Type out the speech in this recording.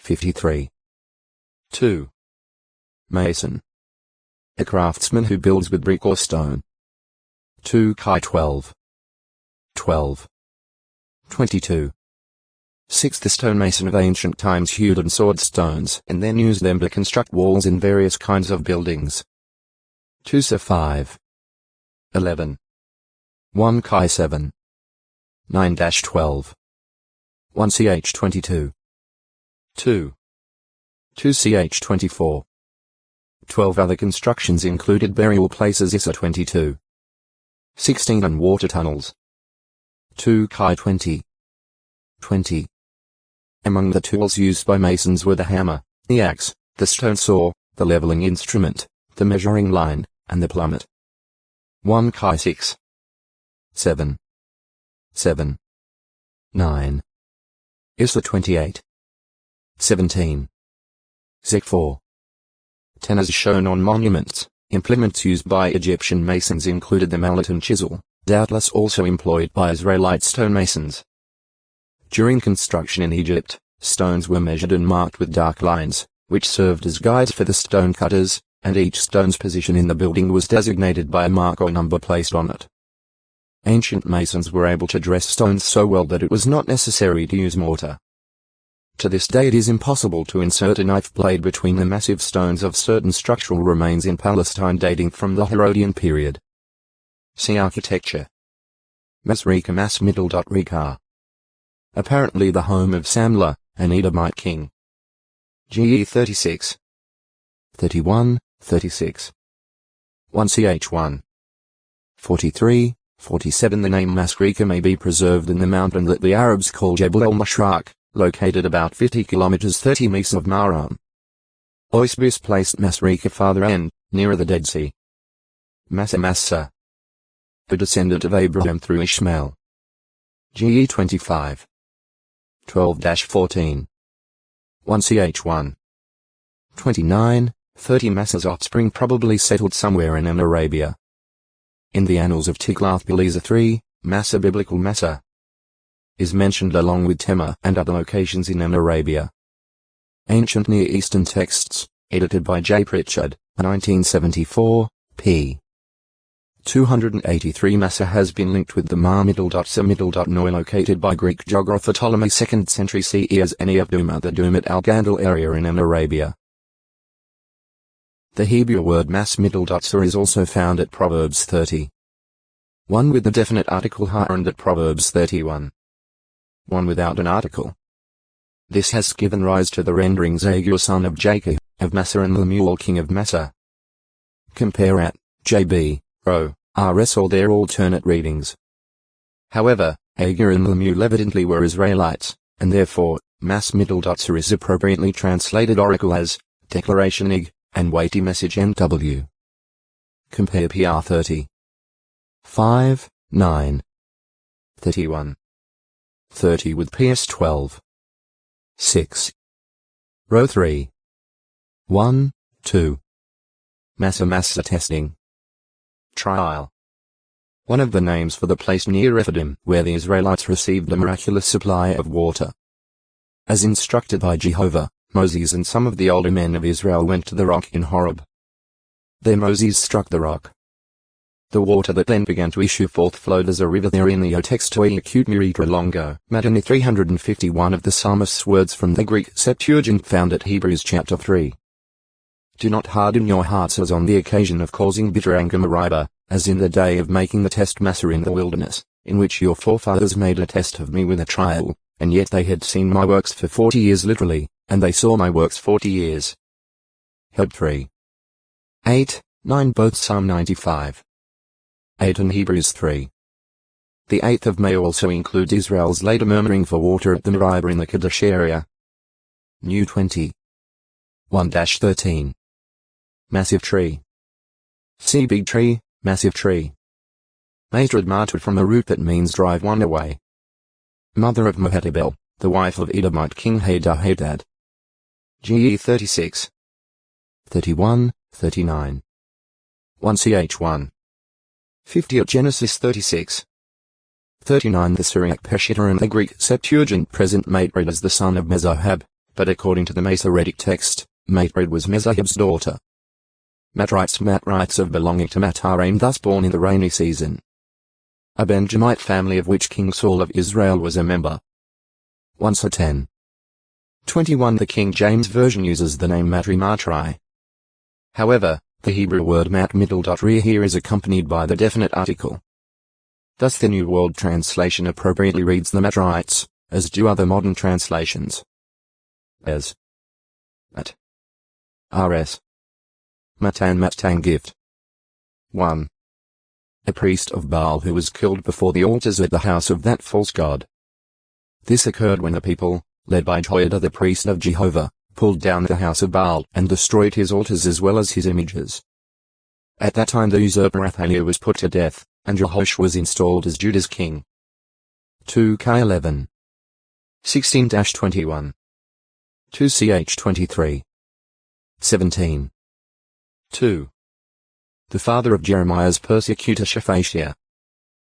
53. 2. Mason. A craftsman who builds with brick or stone. 2 Chi 12. 12. 22. 6. The stonemason of ancient times hewed and sawed stones and then used them to construct walls in various kinds of buildings. 2 Sa 5. 11. 1 Chi 7. 9-12. 1 Ch 22. 2. 2 Ch 24. 12 other constructions included burial places Issa 22. 16 and water tunnels. 2 Chi 20. 20. Among the tools used by masons were the hammer, the axe, the stone saw, the leveling instrument, the measuring line, and the plummet. 1 Chi 6. 7. 7. 9. Issa 28. 17. Zek 4. 10. As shown on monuments, implements used by Egyptian masons included the mallet and chisel, doubtless also employed by Israelite stonemasons. During construction in Egypt, stones were measured and marked with dark lines, which served as guides for the stone cutters, and each stone's position in the building was designated by a mark or number placed on it. Ancient masons were able to dress stones so well that it was not necessary to use mortar. To this day it is impossible to insert a knife blade between the massive stones of certain structural remains in Palestine dating from the Herodian period. See architecture. Masreka Mas Middle. Rika. Apparently the home of Samlah, an Edomite king. GE 36. 31, 36. 1 Ch 1. 43, 47. The name Masreka may be preserved in the mountain that the Arabs call Jebel el-Mashraq, located about 50 kilometers 30 miles of Maram. Oisbus placed Masreka farther and, nearer the Dead Sea. Massa, a descendant of Abraham through Ishmael. GE 25. 12-14. 1 Ch 1. 29, 30. Massa's offspring probably settled somewhere in Arabia. In the Annals of Tiglath-Pileser III, Massa biblical Massa is mentioned along with Tema and other locations in Arabia. Ancient Near Eastern Texts, edited by J. Pritchard, 1974, p. 283. Massa has been linked with the Mar Middle. Noi located by Greek geographer Ptolemy 2nd century CE as any of Duma the Dumat al-Gandal area in Arabia. The Hebrew word Mas Middle. Is also found at Proverbs 30. 1 with the definite article ha and at Proverbs 31. 1 without an article. This has given rise to the rendering Zagur son of Jacob, of Massa and Lemuel king of Massa. Compare at J.B. O. R.S. or their alternate readings. However, Agur and Lemuel evidently were Israelites, and therefore, Mas Middle. Is appropriately translated oracle as, declaration ig, and weighty message NW. Compare PR 30. 5, 9. 31. 30 with PS 12. 6. Row 3. 1, 2. Massa testing. Trial. One of the names for the place near Rephidim where the Israelites received a miraculous supply of water. As instructed by Jehovah, Moses and some of the older men of Israel went to the rock in Horeb. There Moses struck the rock. The water that then began to issue forth flowed as a river there in the Otextoi acute Miritra Longo. Madani 351 of the psalmist's words from the Greek Septuagint found at Hebrews chapter 3. Do not harden your hearts as on the occasion of causing bitter anger Meribah, as in the day of making the test Massa in the wilderness, in which your forefathers made a test of me with a trial, and yet they had seen my works for 40 years literally, and they saw my works 40 years. Heb 3. 8, 9 both Psalm 95. 8 and Hebrews 3. The 8th of May also includes Israel's later murmuring for water at the Meribah in the Kadesh area. New 20. 1-13. Massive tree. See big tree, massive tree. Matrad Martad from a root that means drive one away. Mother of Mehetabel, the wife of Edomite king Hadad. GE 36. 31, 39. 1 Ch 1. 50 at Genesis 36. 39 The Syriac Peshitta and the Greek Septuagint present Matrad as the son of Mezohab, but according to the Masoretic text, Matred was Mezahib's daughter. Matrites of belonging to Mataraim, thus born in the rainy season. A Benjamite family of which King Saul of Israel was a member. 1 So 10. 21 The King James Version uses the name Matri. However, the Hebrew word mat-middle.re here is accompanied by the definite article. Thus the New World Translation appropriately reads the Matrites, as do other modern translations. As Mat. Rs. Matan gift. 1. A priest of Baal who was killed before the altars at the house of that false god. This occurred when the people, led by Jehoiada the priest of Jehovah, pulled down the house of Baal and destroyed his altars as well as his images. At that time the usurper Athaliah was put to death, and Jehoash was installed as Judah's king. 2 Ch 11. 16-21. 2 Ch 23. 17. 2. The father of Jeremiah's persecutor Shephatiah.